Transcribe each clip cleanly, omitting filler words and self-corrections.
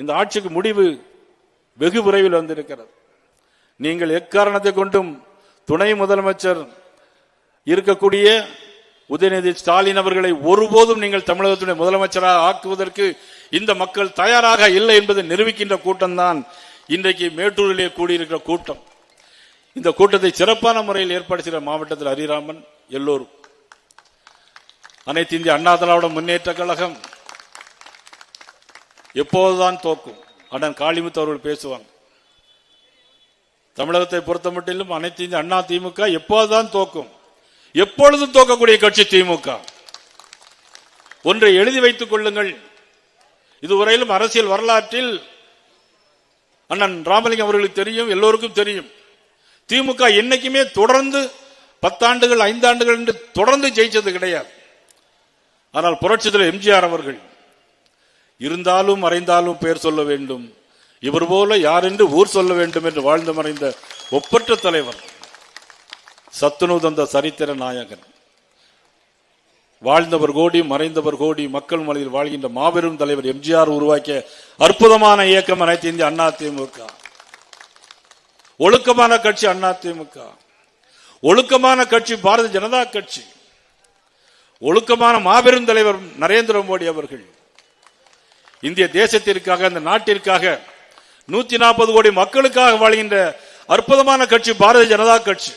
இந்த ஆட்சிக்கு முடிவு வெகு விரைவில் வந்திருக்கிறது. நீங்கள் எக்காரணத்தை கொண்டும் துணை முதலமைச்சர் இருக்கக்கூடிய உதயநிதி ஸ்டாலின் அவர்களை ஒருபோதும் நீங்கள் தமிழகத்துடைய முதலமைச்சராக ஆக்குவதற்கு இந்த மக்கள் தயாராக இல்லை என்பதை நிரூபிக்கின்ற கூட்டம் தான் இன்றைக்கு மேட்டூரிலே கூடியிருக்கிற கூட்டம். இந்த கூட்டத்தை சிறப்பான முறையில் ஏற்பாடு மாவட்டத்தில் ஹரிராமன் எல்லோரும், அனைத்து இந்திய அண்ணா திராவிட முன்னேற்ற கழகம் எப்போதுதான் தோக்கும். அண்ணன் காளிமுத்து அவர்கள் பேசுவாங்க. தமிழகத்தை பொறுத்த மட்டிலும் அனைத்து இந்திய அண்ணா திமுக எப்போதுதான் தோக்கும். எப்பொழுதும் தோக்கக்கூடிய கட்சி திமுக. ஒன்றை எழுதி வைத்துக் கொள்ளுங்கள். இதுவரையிலும் அரசியல் வரலாற்றில் அண்ணன் ராமலிங்கம் அவர்களுக்கு தெரியும், எல்லோருக்கும் தெரியும், திமுக என்னைக்குமே தொடர்ந்து 10 ஆண்டுகள் 5 ஆண்டுகள் என்று தொடர்ந்து ஜெயிச்சது கிடையாது. ஆனால் புரட்சித்தலைவர் எம்ஜிஆர் அவர்கள் இருந்தாலும் மறைந்தாலும் பெயர் சொல்ல வேண்டும், இவர் போல யார் என்று ஊர் சொல்ல வேண்டும் என்று வாழ்ந்து மறைந்த ஒப்பற்ற தலைவர், சத்துணவு தந்த சரித்திர நாயகன், வாழ்ந்தவர் கோடி மறைந்தவர் கோடி, மக்கள் மனதில் வாழ்கின்ற மாபெரும் தலைவர் எம்ஜிஆர் உருவாக்கிய அற்புதமான இயக்கம் அனைத்து இந்திய அண்ணா திமுக. ஒழுக்கமான கட்சி அண்ணா திமுக, ஒழுக்கமான கட்சி பாரதிய ஜனதா கட்சி, ஒழுக்கமான மாபெரும் தலைவர் நரேந்திர மோடி அவர்கள். இந்திய தேசத்திற்காக, இந்த நாட்டிற்காக 140 கோடி மக்களுக்காக வாழ்கின்ற அற்புதமான கட்சி பாரதிய ஜனதா கட்சி.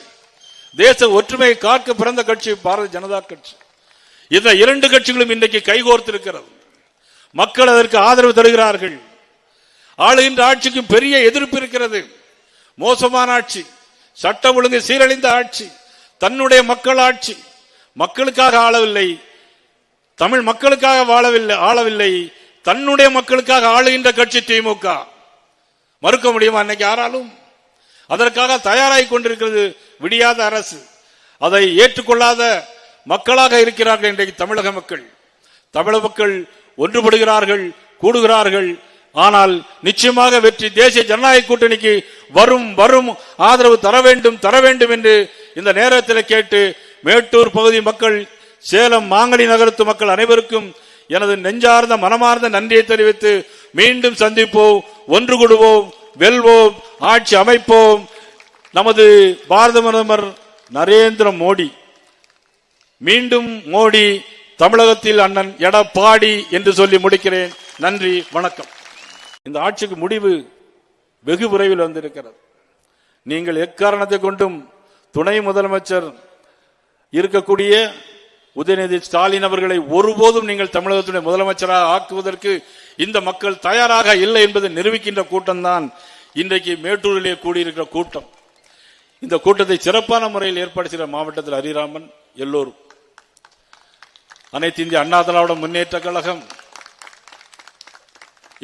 தேச ஒற்றுமையை காக்க பிறந்த கட்சி பாரதிய ஜனதா கட்சி. இந்த 2 கட்சிகளும் இன்றைக்கு கைகோர்த்திருக்கிறது. மக்கள் அதற்கு ஆதரவு தருகிறார்கள். ஆளுகின்ற ஆட்சிக்கு பெரிய எதிர்ப்பு இருக்கிறது. மோசமான ஆட்சி, சட்ட ஒழுங்கு சீரழிந்த ஆட்சி, தன்னுடைய மக்கள் ஆட்சி. மக்களுக்காக ஆளவில்லை, தமிழ் மக்களுக்காக ஆளவில்லை, தன்னுடைய மக்களுக்காக ஆளுகின்ற கட்சி திமுக. மறுக்க முடியுமா? அன்னைக்கு யாராலும் அதற்காக தயாராகி கொண்டிருக்கிறது விடியாத அரசு. அதை ஏற்றுக்கொள்ளாத மக்களாக இருக்கிறார்கள் இன்றைக்கு தமிழக மக்கள். தமிழக மக்கள் ஒன்றுபடுகிறார்கள், கூடுகிறார்கள். ஆனால் நிச்சயமாக வெற்றி தேசிய ஜனநாயக கூட்டணிக்கு வரும் வரும் ஆதரவு தர வேண்டும் என்று இந்த நேரத்தில் கேட்டு, மேட்டூர் பகுதி மக்கள், சேலம் மாங்கனி நகரத்து மக்கள் அனைவருக்கும் எனது நெஞ்சார்ந்த மனமார்ந்த நன்றியை தெரிவித்து மீண்டும் சந்திப்போம், ஒன்று கூடுவோம், வெல்வோம், ஆட்சி அமைப்போம். நமது பாரத பிரதமர் நரேந்திர மோடி, மீண்டும் மோடி, தமிழகத்தில் அண்ணன் எடப்பாடி என்று சொல்லி முடிக்கிறேன். நன்றி, வணக்கம். இந்த ஆட்சிக்கு முடிவு வெகு விரைவில் வந்திருக்கிறது. நீங்கள் எக்காரணத்தை கொண்டும் துணை முதலமைச்சர் இருக்கக்கூடிய உதயநிதி ஸ்டாலின் அவர்களை ஒருபோதும் நீங்கள் தமிழகத்துடைய முதலமைச்சராக ஆக்குவதற்கு இந்த மக்கள் தயாராக இல்லை என்பதை நிரூபிக்கின்ற கூட்டம் தான் இன்றைக்கு மேட்டூரிலே கூடியிருக்கிற கூட்டம். இந்த கூட்டத்தை சிறப்பான முறையில் ஏற்பாடு மாவட்டத்தில் ஹரிராமன் எல்லோரும், அனைத்து இந்திய அண்ணா திராவிட முன்னேற்ற கழகம்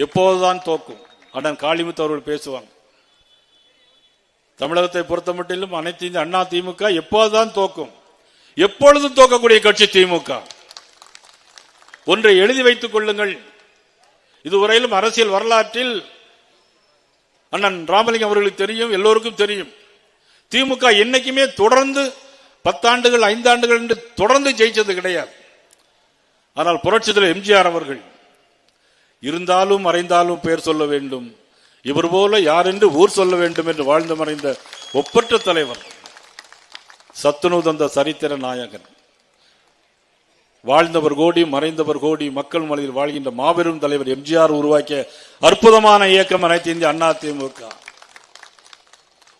எப்போதுதான் தோக்கும். அண்ணன் காளிமுத்து அவர்கள் பேசுவாங்க. தமிழகத்தை பொறுத்த மட்டிலும் அனைத்து இந்திய அண்ணா திமுக எப்போதுதான் தோக்கும். எப்பொழுதும் தோக்கக்கூடிய கட்சி திமுக. ஒன்றை எழுதி வைத்துக் கொள்ளுங்கள். இதுவரையிலும் அரசியல் வரலாற்றில் அண்ணன் ராமலிங்கம் அவர்களுக்கு தெரியும், எல்லோருக்கும் தெரியும், திமுக என்னைக்குமே தொடர்ந்து 10 ஆண்டுகள் 5 ஆண்டுகள் என்று தொடர்ந்து ஜெயிச்சது கிடையாது. ஆனால் புரட்சித்தலைவர் எம்ஜிஆர் அவர்கள் இருந்தாலும் மறைந்தாலும் பெயர் சொல்ல வேண்டும், இவர் போல யார் என்று ஊர் சொல்ல வேண்டும் என்று வாழ்ந்து மறைந்த ஒப்பற்ற தலைவர், சத்துணவு தந்த சரித்திர நாயகன், வாழ்ந்தவர் கோடி மறைந்தவர் கோடி, மக்கள் மனதில் வாழ்கின்ற மாபெரும் தலைவர் எம்ஜிஆர் உருவாக்கிய அற்புதமான இயக்கம் அனைத்து இந்திய அண்ணா திமுக.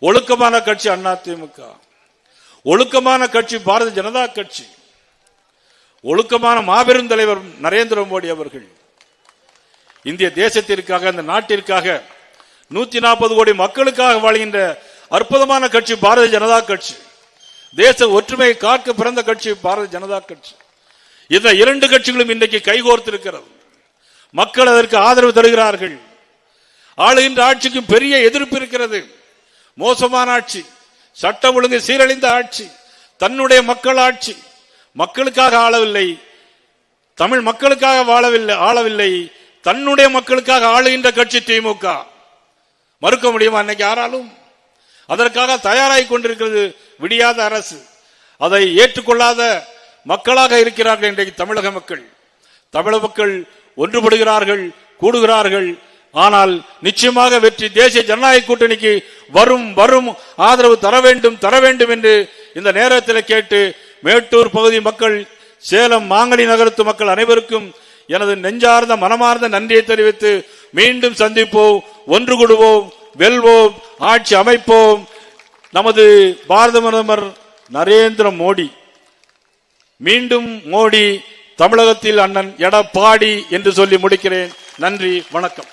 ஒழுக்கமான கட்சி அண்ணா திமுக, ஒழுக்கமான கட்சி பாரதிய ஜனதா கட்சி, ஒழுக்கமான மாபெரும் தலைவர் நரேந்திர மோடி அவர்கள். இந்திய தேசத்திற்காக, இந்த நாட்டிற்காக 140 கோடி மக்களுக்காக வாழ்கின்ற அற்புதமான கட்சி பாரதிய ஜனதா கட்சி. தேச ஒற்றுமையை காக்க பிறந்த கட்சி பாரதிய ஜனதா கட்சி. இந்த 2 கட்சிகளும் இன்றைக்கு கைகோர்த்திருக்கிறது. மக்கள் அதற்கு ஆதரவு தருகிறார்கள். ஆளுகின்ற ஆட்சிக்கு பெரிய எதிர்ப்பு இருக்கிறது. மோசமான ஆட்சி, சட்ட ஒழுங்கு சீரழிந்த ஆட்சி, தன்னுடைய மக்கள் ஆட்சி. மக்களுக்காக ஆளவில்லை, தமிழ் மக்களுக்காக ஆளவில்லை, தன்னுடைய மக்களுக்காக ஆளுகின்ற கட்சி திமுக. மறுக்க முடியுமா? அன்னைக்கு யாராலும் அதற்காக தயாராகி கொண்டிருக்கிறது விடியாத அரசு. அதை ஏற்றுக்கொள்ளாத மக்களாக இருக்கிறார்கள் இன்றைக்கு தமிழக மக்கள். தமிழக மக்கள் ஒன்றுபடுகிறார்கள், கூடுகிறார்கள். ஆனால் நிச்சயமாக வெற்றி தேசிய ஜனநாயக கூட்டணிக்கு வரும் வரும் ஆதரவு தர வேண்டும் என்று இந்த நேரத்தில் கேட்டு மேட்டூர் பகுதி மக்கள், சேலம் மாங்கனி நகரத்து மக்கள் அனைவருக்கும் எனது நெஞ்சார்ந்த மனமார்ந்த நன்றியை தெரிவித்து மீண்டும் சந்திப்போம், ஒன்று கூடுவோம், வெல்வோம், ஆட்சி அமைப்போம். நமது பாரத பிரதமர் நரேந்திர மோடி, மீண்டும் மோடி, தமிழகத்தில் அண்ணன் எடப்பாடி என்று சொல்லி முடிக்கிறேன். நன்றி, வணக்கம்.